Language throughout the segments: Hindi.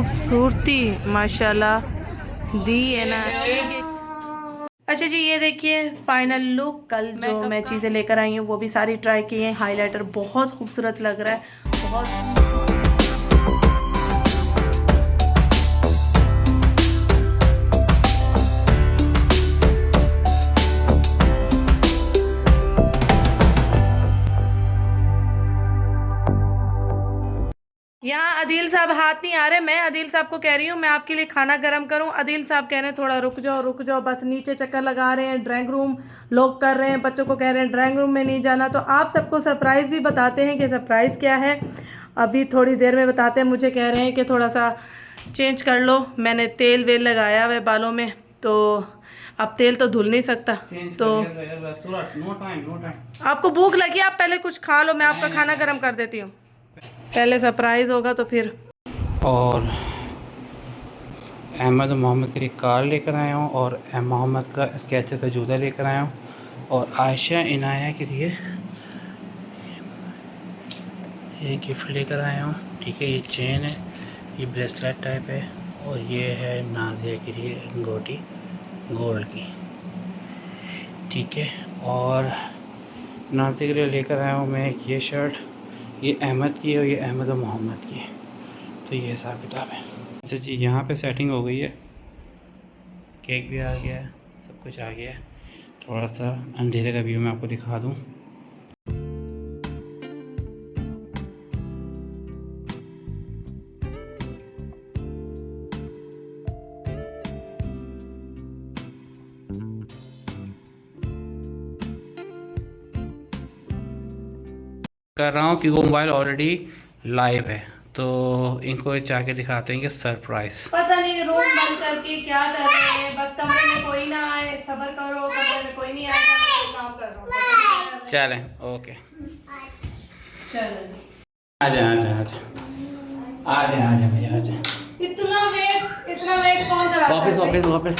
खूबसूरती माशाल्लाह दी है ना। अच्छा जी, ये देखिए फाइनल लुक। कल जो मैं चीज़ें लेकर आई हूँ वो भी सारी ट्राई की हैं। हाइलाइटर बहुत खूबसूरत लग रहा है, बहुत। यहाँ अदील साहब हाथ नहीं आ रहे। मैं अदील साहब को कह रही हूँ मैं आपके लिए खाना गर्म करूँ। अदील साहब कह रहे हैं थोड़ा रुक जाओ, बस नीचे चक्कर लगा रहे हैं, ड्राइंग रूम लॉक कर रहे हैं, बच्चों को कह रहे हैं ड्राइंग रूम में नहीं जाना। तो आप सबको सरप्राइज़ भी बताते हैं कि सरप्राइज़ क्या है, अभी थोड़ी देर में बताते हैं। मुझे कह रहे हैं कि थोड़ा सा चेंज कर लो। मैंने तेल वेल लगाया हुआ है बालों में, तो अब तेल तो धुल नहीं सकता। तो आपको भूख लगी, आप पहले कुछ खा लो, मैं आपका खाना गर्म कर देती हूँ। पहले सरप्राइज़ होगा तो फिर। और अहमद और मोहम्मद के लिए कार लेकर आया हूँ, और मोहम्मद का स्केचर का जूता लेकर आया हूँ, और आयशा इनाया के लिए ये गिफ्ट लेकर आया हूँ। ठीक है, ये चेन है, ये ब्रेसलेट टाइप है, और ये है नाजिया के लिए अंगूठी गोल्ड की। ठीक है, और नाजिया के लिए लेकर आया हूँ मैं ये शर्ट, ये अहमद की है और ये अहमद और मोहम्मद की है। तो ये हिसाब किताब है। अच्छा जी, यहाँ पे सेटिंग हो गई है, केक भी आ गया है, सब कुछ आ गया है। थोड़ा सा अंधेरे का व्यू मैं आपको दिखा दूँ। कर रहा हूँ कि वो मोबाइल ऑलरेडी लाइव है, तो इनको जाके दिखाते हैं कि सरप्राइज। पता नहीं रूम बंद करके क्या कर रहे हैं, बस कमरे में कोई ना आए, सब्र करो, कमरे में कोई नहीं आएगा, मैं काम कर रहा हूँ। चलें, ओके, चलो आ जाए भैया, आ जाए। इतना वेट कौन कराता है? वापस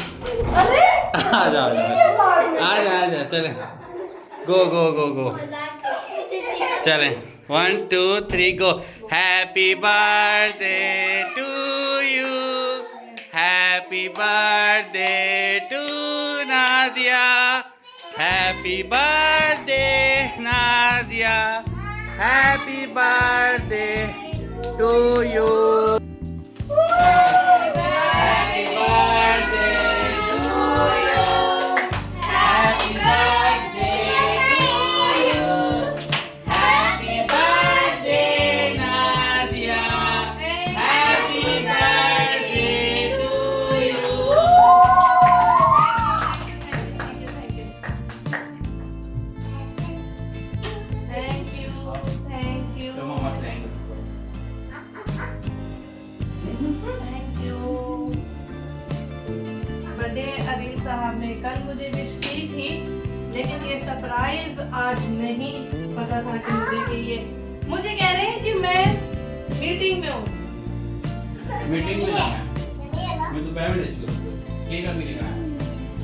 अरे आ जाओ, चलें, गो चलें, 1 2 3 go. Happy birthday to you, happy birthday to Nazia, happy birthday Nazia, happy birthday to you, happy birthday to you, happy birthday to you, happy birthday Nazia, happy birthday to you. Thank you birthday Adeel साहब ने कल मुझे विश की थी, लेकिन ये सरप्राइज आज नहीं पता था कि मुझे कह रहे हैं कि मैं मीटिंग में हूँ। मीटिंग में जाना है, मैं दोपहर में ले चलूँ। केक अभी लेकर आया।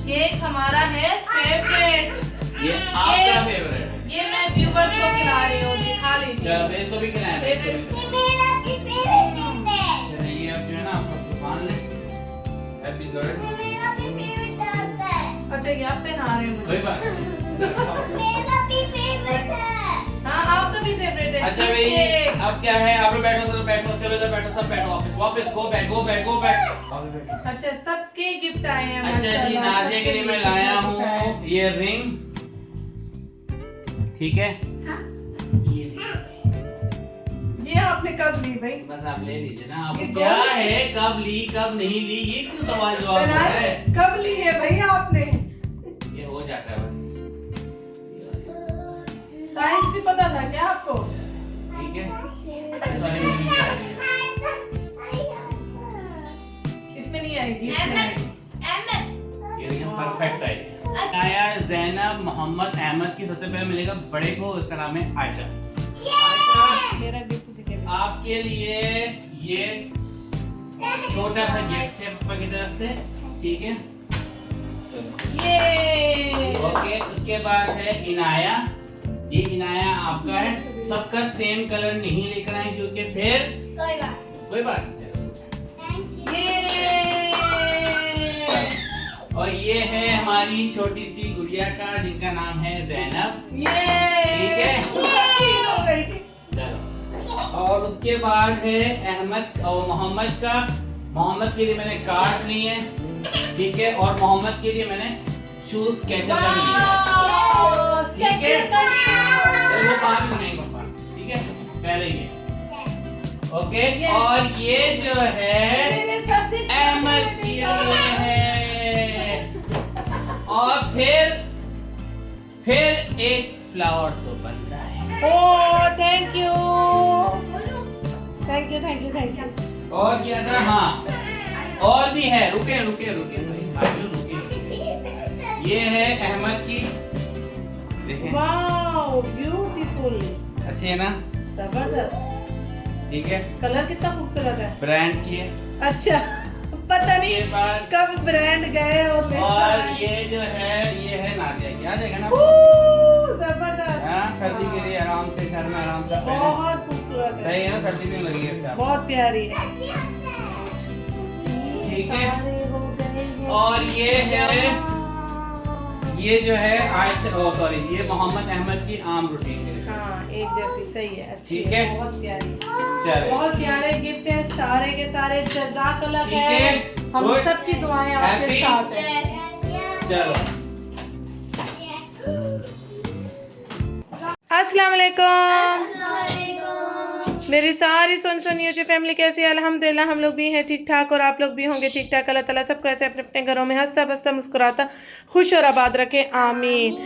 केक हमारा है फेवरेट, ये आपका फेवरेट है। ये मैं व्यूअर्स को खिला रही हूँ, दिखा लीजिए। चलो मेरे को भी खिलाएं। फेवरेट ये आप जो है ना आपका मान ले। Happy birthday. अच्छा, ये आप पहना रहे हैं कोई मुझे। बात नहीं। हाँ, आपका भी फेवरेट है। अच्छा भाई, अब क्या है, आप लोग बैठो, चलो सब बैठो, वापस गो बैक। अच्छा, सबके गिफ्ट आए हैं। अच्छा जी, नाजिया के लिए मैं लाया हूँ ये रिंग। ठीक है, ये आपने कब ली भाई? बस आप ले लीजिए ना। आपको क्या है, कब ली कब नहीं ली, ये क्यों सवाल जवाब है? कब ली है भैया आपने? ये हो जाता है बस। साइज भी पता था क्या आपको? ठीक है, इसमें नहीं आएगी, इसमें आएगी। ये परफेक्ट है। आया ज़ैनब मोहम्मद अहमद की सबसे पहले मिलेगा बड़े को, उसका नाम है आयशा। मेरा गिफ्ट दिखे। आपके लिए ये छोटा सा गिफ्ट है पापा की तरफ से। ठीक है, ये ओके। उसके बाद है इनाया, ये इनाया आपका है। सबका सेम कलर नहीं लेकर आए क्योंकि फिर कोई बात नहीं। और ये है हमारी छोटी सी गुड़िया का जिनका नाम है जैनब। ठीक है, चलो। और उसके बाद है अहमद और मोहम्मद का। मोहम्मद के लिए मैंने कार्ड्स लिए हैं, ठीक है, और मोहम्मद के लिए मैंने शूज कैचअप लिए हैं, ठीक है। वो बाद में नहीं पापा, ठीक है, पहले ये ओके। और ये जो है अहमद के लिए है, और फिर एक फ्लावर तो बनता है। Oh thank you thank you thank you thank you. और क्या था, हाँ और भी है, रुके रुके रुके भाई, रुके। ये है अहमद की, देखें, वाओ ब्यूटीफुल, अच्छी है ना, जबरदस्त, ठीक है। कलर कितना खूबसूरत है, ब्रांड की है। अच्छा पता नहीं ये बात, कब ब्रांड गए और ये जो है ये है नादिया की, आ जाएगा ना, जबरदस्त, सर्दी के लिए आराम से घर में आराम से पहने। बहुत खूबसूरत है, सही है ना, सर्दी में लगी है, बहुत प्यारी है, ठीक है। और ये है, ये जो है आयशा, सॉरी, ये मोहम्मद अहमद की आम रूटीन है। हाँ एक जैसी, सही है, अच्छी ठीक है, है, बहुत प्यारी, चलो, बहुत प्यारे गिफ्ट है सारे के सारे, जज़ाकल्लाह ठीक खैर, है, हम good, सबकी दुआएं आपके happy, साथ हैं। चलो। अस्सलाम वालेकुम, मेरी सारी सुन यूट्यूब फैमिली कैसी है? अल्हम्दुलिल्लाह हम लोग भी हैं ठीक ठाक, और आप लोग भी होंगे ठीक ठाक। अल्लाह ताला सबको ऐसे अपने अपने घरों में हंसता बसता मुस्कुराता खुश और आबाद रखे, आमीन।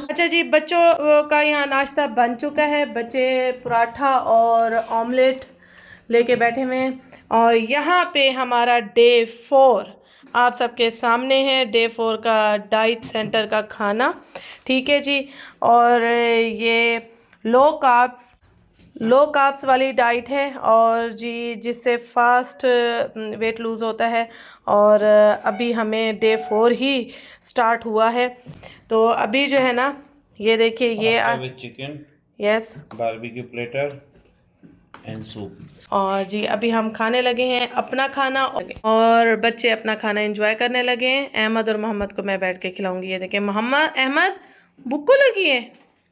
अच्छा जी, बच्चों का यहाँ नाश्ता बन चुका है, बच्चे पराठा और ऑमलेट लेके बैठे हुए हैं, और यहाँ पे हमारा डे 4 आप सबके सामने है, डे 4 का डाइट सेंटर का खाना, ठीक है जी। और ये लो कार्ब्स वाली डाइट है, और जी जिससे फास्ट वेट लूज़ होता है, और अभी हमें डे 4 ही स्टार्ट हुआ है। तो अभी जो है ना, ये देखिए, ये with chicken, yes, barbecue platter and soup. और जी अभी हम खाने लगे हैं अपना खाना, और बच्चे अपना खाना एंजॉय करने लगे हैं। अहमद और मोहम्मद को मैं बैठ के खिलाऊंगी। ये देखिए, अहमद भूख को लगी है।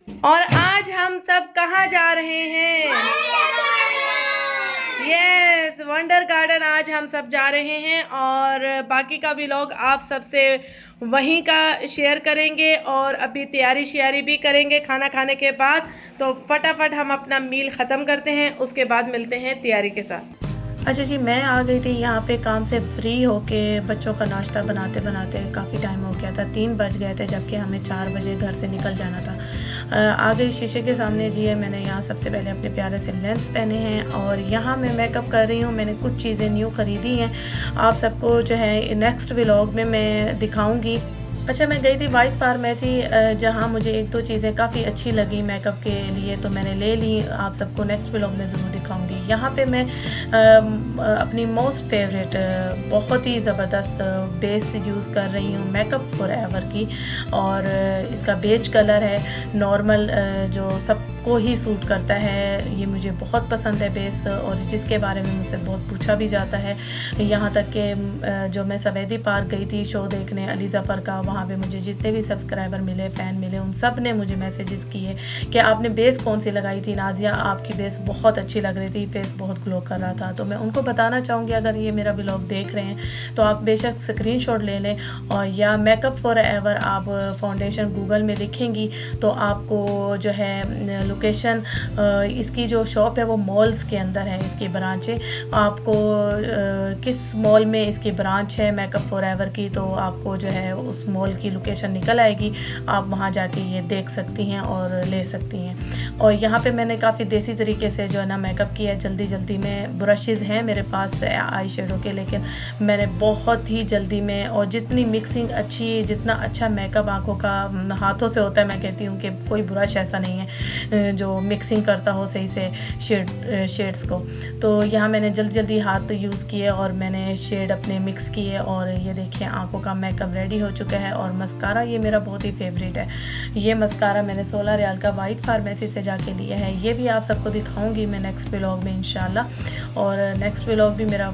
और आज हम सब कहाँ जा रहे हैं? यस, वंडर गार्डन आज हम सब जा रहे हैं, और बाकी का भी लोग आप सबसे वहीं का शेयर करेंगे, और अभी तैयारी श्यारी भी करेंगे खाना खाने के बाद। तो फटाफट हम अपना मील ख़त्म करते हैं, उसके बाद मिलते हैं तैयारी के साथ। अच्छा जी, मैं आ गई थी यहाँ पे काम से फ्री होके, बच्चों का नाश्ता बनाते बनाते काफ़ी टाइम हो गया था, 3 बज गए थे, जबकि हमें 4 बजे घर से निकल जाना था। आ गई शीशे के सामने जी है, मैंने यहाँ सबसे पहले अपने प्यारे से लेंस पहने हैं, और यहाँ मैं मेकअप कर रही हूँ। मैंने कुछ चीज़ें न्यू ख़रीदी हैं, आप सबको जो है नेक्स्ट व्लॉग में मैं दिखाऊँगी। अच्छा, मैं गई थी वाइट फार्मेसी, जहाँ मुझे 1-2 चीज़ें काफ़ी अच्छी लगी मेकअप के लिए, तो मैंने ले ली। आप सबको नेक्स्ट व्लॉग में ज़रूर दिखाऊंगी। यहाँ पे मैं अपनी मोस्ट फेवरेट बहुत ही ज़बरदस्त बेस यूज़ कर रही हूँ, मेकअप फॉरएवर की, और इसका बेज कलर है, नॉर्मल जो सबको ही सूट करता है। ये मुझे बहुत पसंद है बेस, और जिसके बारे में मुझसे बहुत पूछा भी जाता है। यहाँ तक कि जो मैं सवेदी पार्क गई थी शो देखने अली ज़फ़र का, वहाँ पे मुझे जितने भी सब्सक्राइबर मिले, फ़ैन मिले, उन सब ने मुझे मैसेजेस किए कि आपने बेस कौन सी लगाई थी नाजिया, आपकी बेस बहुत अच्छी लग रही थी, फेस बहुत ग्लो कर रहा था। तो मैं उनको बताना चाहूँगी, अगर ये मेरा व्लॉग देख रहे हैं तो आप बेशक स्क्रीनशॉट ले लें, और या मेकअप फॉरएवर आप फाउंडेशन गूगल में लिखेंगी तो आपको जो है लोकेशन, इसकी जो शॉप है वो मॉल्स के अंदर है, इसकी ब्रांचें, आपको किस मॉल में इसकी ब्रांच है मेकअप फॉरएवर की, तो आपको जो है उस मॉल की लोकेशन निकल आएगी, आप वहाँ जाके ये देख सकती हैं और ले सकती हैं। और यहाँ पे मैंने काफ़ी देसी तरीके से जो है ना मेकअप किया है, जल्दी में। ब्रशेज़ हैं मेरे पास आई शेडो के, लेकिन मैंने बहुत ही जल्दी में, और जितनी मिक्सिंग अच्छी, जितना अच्छा मेकअप आंखों का हाथों से होता है, मैं कहती हूँ कि कोई ब्रश ऐसा नहीं है जो मिक्सिंग करता हो सही से शेड्स को। तो यहाँ मैंने जल्दी हाथ यूज़ किए और मैंने शेड अपने मिक्स किए। और ये देखिए आंखों का मेकअप रेडी हो चुका है। और मस्कारा ये मेरा बहुत ही फेवरेट है। ये मस्कारा मैंने 16 रियाल का वाइट फार्मेसी से जाके लिया है। ये भी आप सबको दिखाऊंगी मैं नेक्स्ट व्लॉग में इंशाल्लाह। और नेक्स्ट व्लॉग भी मेरा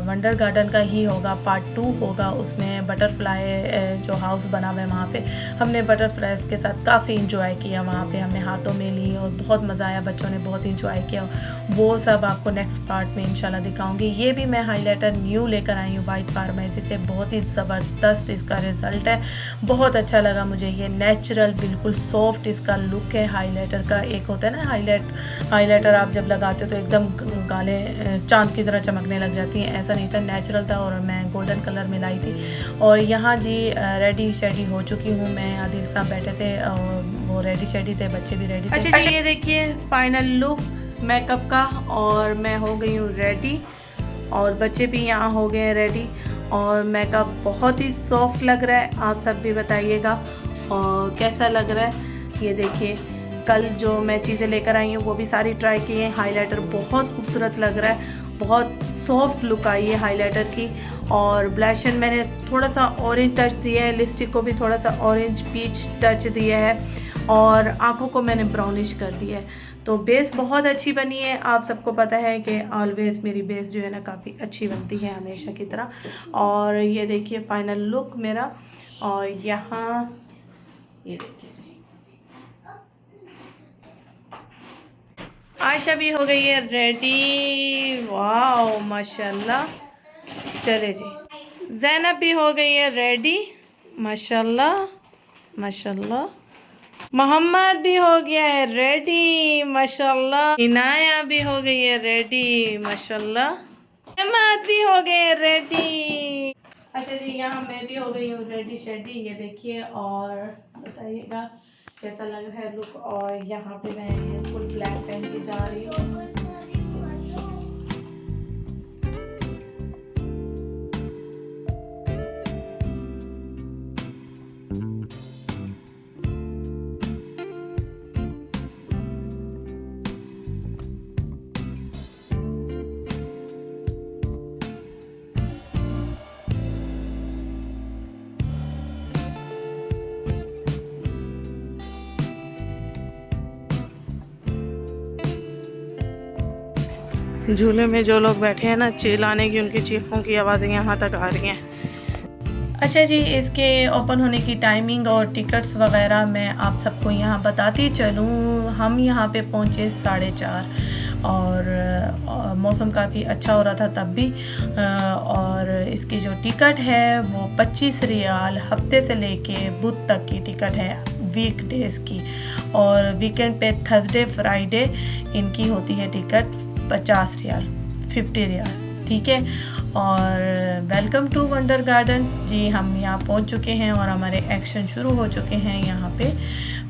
वंडर गार्डन का ही होगा, पार्ट 2 होगा। उसमें बटरफ्लाई जो हाउस बना हुआ है वहाँ पे हमने बटरफ्लाइज के साथ काफ़ी इंजॉय किया। वहाँ पे हमने हाथों में ली और बहुत मज़ा आया, बच्चों ने बहुत इंजॉय किया। वो सब आपको नेक्स्ट पार्ट में इंशाल्लाह दिखाऊंगी। ये भी मैं हाइलाइटर न्यू लेकर आई हूँ वाइट फार्मेसी से। बहुत ही ज़बरदस्त इसका रिज़ल्ट है, बहुत अच्छा लगा मुझे। ये नेचुरल बिल्कुल सॉफ्ट इसका लुक है हाइलाइटर का। एक होता है ना हाइलाइटर आप जब लगाते हो तो एकदम गालें चांद की तरह चमकने लग जाती हैं, ऐसा नहीं था, नेचुरल था। और मैं गोल्डन कलर में लाई थी। और यहाँ जी रेडी शेडी हो चुकी हूँ मैं। आदिल साहब बैठे थे और वो रेडी शेडी थे, बच्चे भी रेडी थे। अच्छा जी, ये देखिए फाइनल लुक मेकअप का। और मैं हो गई हूँ रेडी और बच्चे भी यहाँ हो गए हैं रेडी। और मेकअप बहुत ही सॉफ्ट लग रहा है, आप सब भी बताइएगा और कैसा लग रहा है। ये देखिए कल जो मैं चीज़ें लेकर आई हूँ वो भी सारी ट्राई की हैं। हाइलाइटर बहुत खूबसूरत लग रहा है, बहुत सॉफ्ट लुक आई है हाइलाइटर की। और ब्लैशन मैंने थोड़ा सा ऑरेंज टच दिया है, लिपस्टिक को भी थोड़ा सा ऑरेंज पीच टच दिया है और आंखों को मैंने ब्राउनिश कर दिया है। तो बेस बहुत अच्छी बनी है। आप सबको पता है कि ऑलवेज़ मेरी बेस जो है ना काफ़ी अच्छी बनती है हमेशा की तरह। और ये देखिए फाइनल लुक मेरा। और यहाँ ये देखिए आयशा भी हो गई है रेडी। वाह माशाल्लाह। चले जी, ज़ैनब भी हो गई है रेडी माशाल्लाह माशाल्लाह। मोहम्मद भी हो गया है रेडी माशाल्लाह। इनाया भी हो गई है रेडी माशाल्लाह। अहमद भी हो गए रेडी। अच्छा जी, यहाँ मैं भी हो गई हूँ रेडी शेडी। ये देखिए और बताइएगा कैसा लग रहा है लुक। और यहाँ पे मैं फुल ब्लैक पहन के जा रही हूँ। झूले में जो लोग बैठे हैं ना, चिल्लाने की उनकी चीखों की आवाज़ें यहाँ तक आ रही हैं। अच्छा जी, इसके ओपन होने की टाइमिंग और टिकट्स वगैरह मैं आप सबको यहाँ बताती चलूँ। हम यहाँ पे पहुँचे 4:30 और मौसम काफ़ी अच्छा हो रहा था तब भी। और इसकी जो टिकट है वो 25 रियाल हफ्ते से लेके बुध तक की टिकट है, वीकडेज़ की। और वीकेंड पे थर्सडे फ्राइडे इनकी होती है टिकट 50 रियाल, 50 रियाल, ठीक है। और वेलकम टू वंडर गार्डन जी, हम यहाँ पहुँच चुके हैं और हमारे एक्शन शुरू हो चुके हैं यहाँ पे।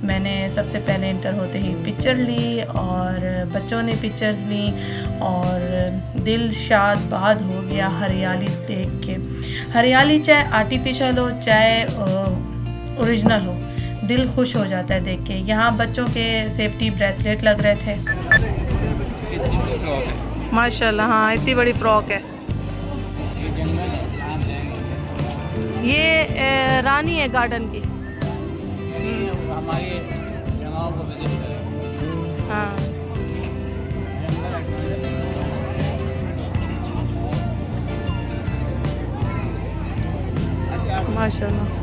मैंने सबसे पहले इंटर होते ही पिक्चर ली और बच्चों ने पिक्चर्स ली और दिल शाद बाद हो गया हरियाली देख के। हरियाली चाहे आर्टिफिशियल हो चाहे ओरिजिनल हो, दिल खुश हो जाता है देख के। यहाँ बच्चों के सेफ्टी ब्रेसलेट लग रहे थे माशाल्लाह। हाँ, इतनी बड़ी फ्रॉक है। ये रानी है गार्डन की। हाँ, माशाल्लाह।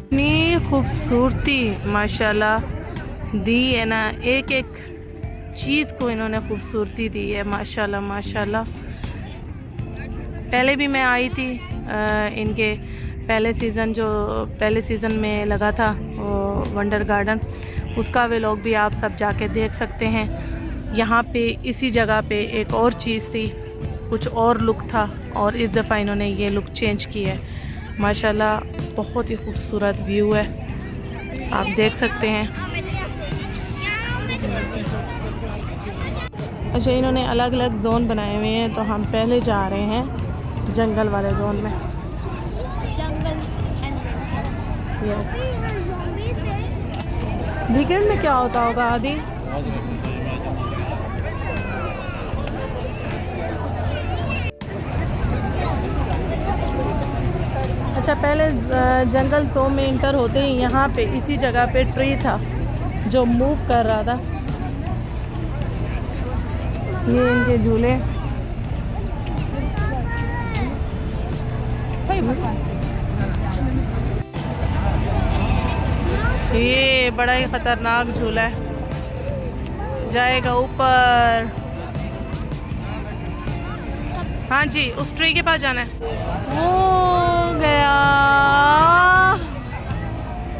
इतनी खूबसूरती माशाल्लाह दी है ना, एक एक चीज़ को इन्होंने खूबसूरती दी है माशाल्लाह माशाल्लाह। पहले भी मैं आई थी इनके पहले सीज़न में लगा था वो वंडर गार्डन, उसका व्लॉग भी आप सब जाके देख सकते हैं। यहाँ पे इसी जगह पे एक और चीज़ थी, कुछ और लुक था, और इस दफ़ा इन्होंने ये लुक चेंज की है। माशाल्लाह बहुत ही खूबसूरत व्यू है, आप देख सकते हैं। अच्छा, इन्होंने अलग अलग जोन बनाए हुए हैं, तो हम पहले जा रहे हैं जंगल वाले जोन में। यस, वीकेंड में क्या होता होगा आदि? अच्छा, पहले जंगल जोन में इंटर होते ही यहाँ पे इसी जगह पे ट्री था जो मूव कर रहा था। ये इनके झूले, ये बड़ा ही खतरनाक झूला है, जाएगा ऊपर। हाँ जी, उस ट्री के पास जाना है। वो गया,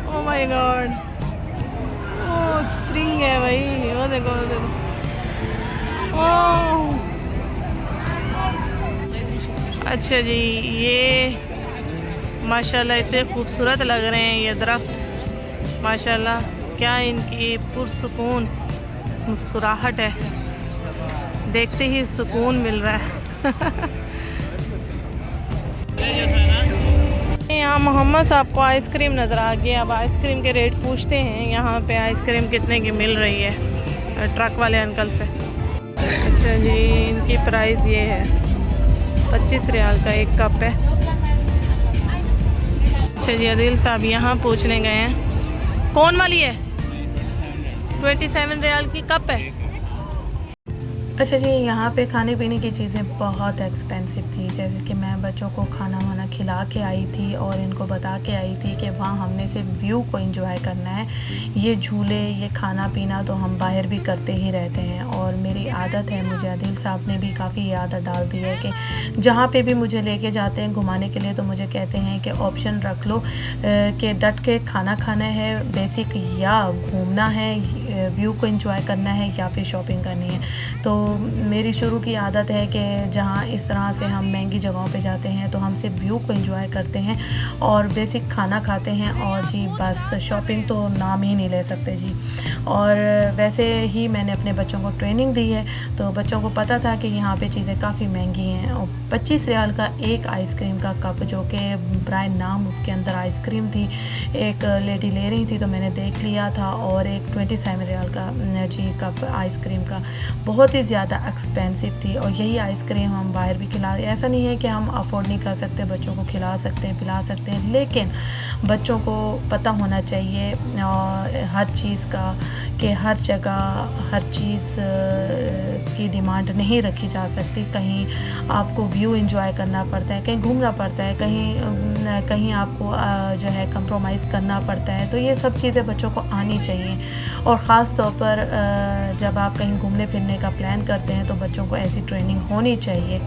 ओह माय गॉड, वो स्प्रिंग है भाई, वो देखो, वो देखो। ओह अच्छा जी, ये माशाल्लाह इतने खूबसूरत लग रहे हैं ये दरख्त। माशाल्लाह, क्या इनकी पुरसुकून मुस्कुराहट है, देखते ही सुकून मिल रहा है। यहाँ मोहम्मद साहब को आइसक्रीम नज़र आ गई। अब आइसक्रीम के रेट पूछते हैं, यहाँ पे आइसक्रीम कितने की मिल रही है ट्रक वाले अंकल से। अच्छा जी, इनकी प्राइस ये है 25 रियाल का एक कप है। अच्छा जी, आदिल साहब यहाँ पूछने गए हैं, कौन वाली है? 27 रियाल की कप है। अच्छा जी, यहाँ पे खाने पीने की चीज़ें बहुत एक्सपेंसिव थी। जैसे कि मैं बच्चों को खाना वाना खिला के आई थी और इनको बता के आई थी कि वहाँ हमने सिर्फ व्यू को एंजॉय करना है। ये झूले, ये खाना पीना तो हम बाहर भी करते ही रहते हैं, और मेरी आदत है, मुझे आदिल साहब ने भी काफ़ी आदत डाल दी है कि जहाँ पे भी मुझे लेके जाते हैं घुमाने के लिए तो मुझे कहते हैं कि ऑप्शन रख लो कि डट के खाना खाना है बेसिक, या घूमना है, व्यू को एंजॉय करना है, या फिर शॉपिंग करनी है। तो मेरी शुरू की आदत है कि जहाँ इस तरह से हम महंगी जगहों पे जाते हैं तो हम सिर्फ व्यू को एंजॉय करते हैं और बेसिक खाना खाते हैं, और जी बस शॉपिंग तो नाम ही नहीं ले सकते जी। और वैसे ही मैंने अपने बच्चों को ट्रेनिंग दी है, तो बच्चों को पता था कि यहाँ पे चीज़ें काफ़ी महंगी हैं। और 25 रियाल का एक आइसक्रीम का कप, जो कि ब्राय नाम उसके अंदर आइसक्रीम थी, एक लेडी ले रही थी तो मैंने देख लिया था, और एक 27 रियाल का जी कप आइसक्रीम का, बहुत ही ज़्यादा एक्सपेंसिव थी। और यही आइसक्रीम हम बाहर भी खिला, ऐसा नहीं है कि हम अफोर्ड नहीं कर सकते, बच्चों को खिला सकते हैं, पिला सकते हैं, लेकिन बच्चों को पता होना चाहिए हर चीज़ का, कि हर जगह हर चीज़ की डिमांड नहीं रखी जा सकती। कहीं आपको व्यू एंजॉय करना पड़ता है, कहीं घूमना पड़ता है, कहीं आपको जो है कंप्रोमाइज़ करना पड़ता है। तो ये सब चीज़ें बच्चों को आनी चाहिए, और ख़ास तौर पर जब आप कहीं घूमने फिरने का प्लान करते हैं तो बच्चों को ऐसी ट्रेनिंग होनी चाहिए।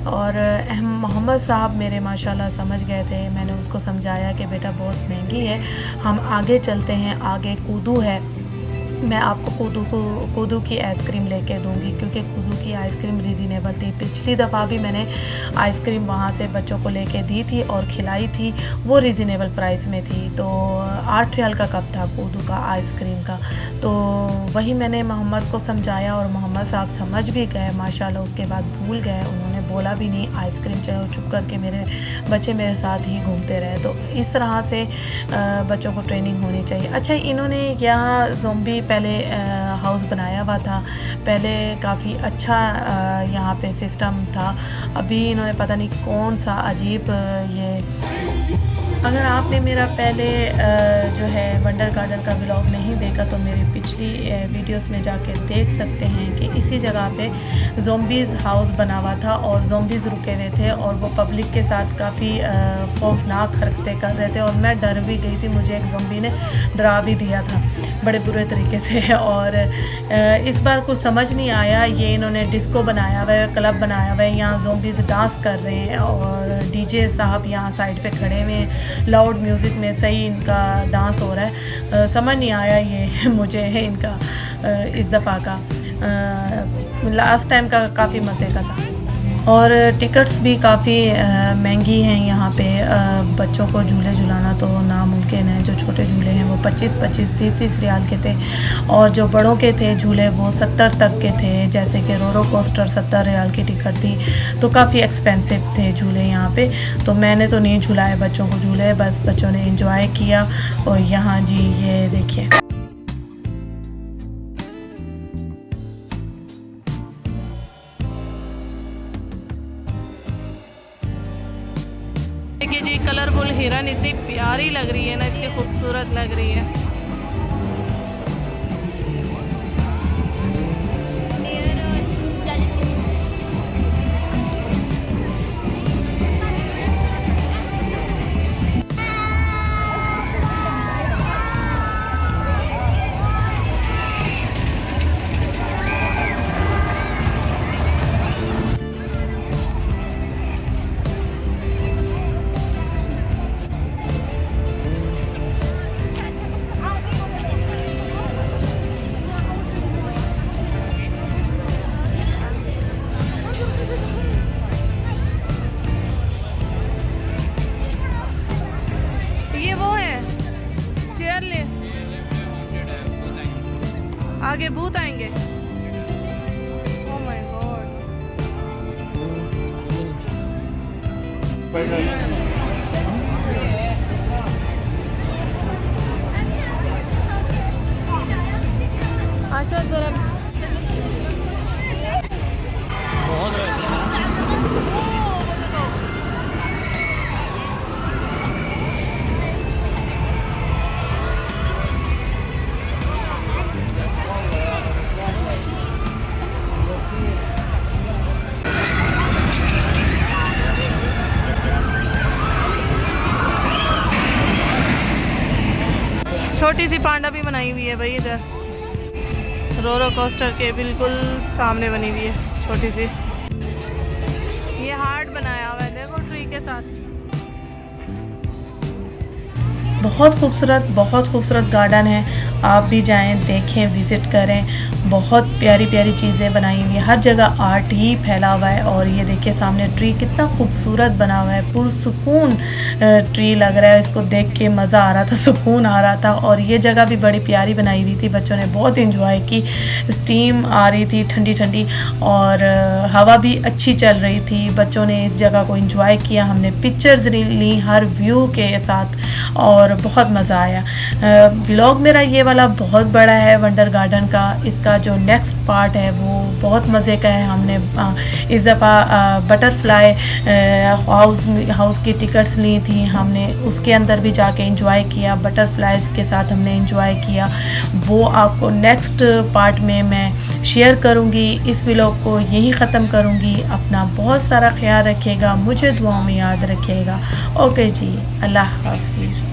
और मोहम्मद साहब मेरे माशाल्लाह समझ गए थे। मैंने उसको समझाया कि बेटा बहुत महंगी है, हम आगे चलते हैं, आगे कूदू है, मैं आपको कूदू की आइसक्रीम लेके दूंगी, क्योंकि कूदू की आइसक्रीम रीज़नेबल थी। पिछली दफ़ा भी मैंने आइसक्रीम वहाँ से बच्चों को लेके दी थी और खिलाई थी, वो रीज़नेबल प्राइस में थी। तो 8 रियाल का कप था कूदू का आइसक्रीम का। तो वही मैंने मोहम्मद को समझाया, और मोहम्मद साहब समझ भी गए माशाल्लाह। उसके बाद भूल गए, उन्होंने बोला भी नहीं आइसक्रीम, चाहे चुप करके मेरे बच्चे मेरे साथ ही घूमते रहे। तो इस तरह से बच्चों को ट्रेनिंग होनी चाहिए। अच्छा, इन्होंने यहाँ ज़ोंबी पहले हाउस बनाया हुआ था, पहले काफ़ी अच्छा यहाँ पे सिस्टम था। अभी इन्होंने पता नहीं कौन सा अजीब ये, अगर आपने मेरा पहले जो है वंडर गार्डन का व्लॉग नहीं देखा तो मेरी पिछली वीडियोस में जाके देख सकते हैं कि इसी जगह पे ज़ॉम्बीज़ हाउस बना हुआ था और ज़ॉम्बीज़ रुके हुए थे और वो पब्लिक के साथ काफ़ी खौफनाक हरकतें कर रहे थे और मैं डर भी गई थी। मुझे एक ज़ॉम्बी ने डरा भी दिया था बड़े बुरे तरीके से। और इस बार कुछ समझ नहीं आया, ये इन्होंने डिस्को बनाया हुआ है, क्लब बनाया हुआ है, यहाँ ज़ॉम्बीज़ डांस कर रहे हैं और डीजे साहब यहाँ साइड पे खड़े हुए हैं, लाउड म्यूज़िक में सही इनका डांस हो रहा है। समझ नहीं आया ये मुझे इनका इस दफ़ा का, लास्ट टाइम का काफ़ी मज़े का था। और टिकट्स भी काफ़ी महंगी हैं यहाँ पे। बच्चों को झूले झुलाना तो नामुमकिन है। जो छोटे झूले हैं वो 25-25, 30-30 रियाल के थे और जो बड़ों के थे झूले वो 70 तक के थे। जैसे कि रोरो कोस्टर 70 रियाल की टिकट थी, तो काफ़ी एक्सपेंसिव थे झूले यहाँ पे। तो मैंने तो नहीं झुलाए बच्चों को झूले, बस बच्चों ने इंजॉय किया। और यहाँ जी ये देखिए, देखिए जी कलरफुल हिरन, इतनी प्यारी लग रही है ना, इतनी खूबसूरत लग रही है। ये वो है चेयर ले, आगे भूत आएंगे। Oh my God. आशा जरा छोटी सी पांडा भी बनाई हुई है भाई इधर, रोरो कोस्टर के बिल्कुल सामने बनी हुई है छोटी सी। ये हार्ट बनाया हुआ है देखो ट्री के साथ। बहुत खूबसूरत गार्डन है। आप भी जाएं, देखें, विज़िट करें। बहुत प्यारी प्यारी चीज़ें बनाई हुई है, हर जगह आर्ट ही फैला हुआ है। और ये देखिए सामने ट्री कितना खूबसूरत बना हुआ है, पुरसुकून ट्री लग रहा है। इसको देख के मज़ा आ रहा था, सुकून आ रहा था। और ये जगह भी बड़ी प्यारी बनाई हुई थी, बच्चों ने बहुत इंजॉय की। स्टीम आ रही थी ठंडी ठंडी और हवा भी अच्छी चल रही थी। बच्चों ने इस जगह को इंजॉय किया, हमने पिक्चर्स ली हर व्यू के साथ और बहुत मज़ा आया। व्लॉग मेरा ये वाला बहुत बड़ा है वंडर गार्डन का। इसका जो नेक्स्ट पार्ट है वो बहुत मज़े का है। हमने इस दफ़ा बटरफ्लाई हाउस की टिकट्स ली थी, हमने उसके अंदर भी जाके एंजॉय किया। बटरफ्लाइज के साथ हमने एंजॉय किया, वो आपको नेक्स्ट पार्ट में मैं शेयर करूँगी। इस व्लॉग को यहीं ख़त्म करूँगी। अपना बहुत सारा ख्याल रखिएगा, मुझे दुआओं में याद रखिएगा। ओके जी, अल्लाह हाफिज़।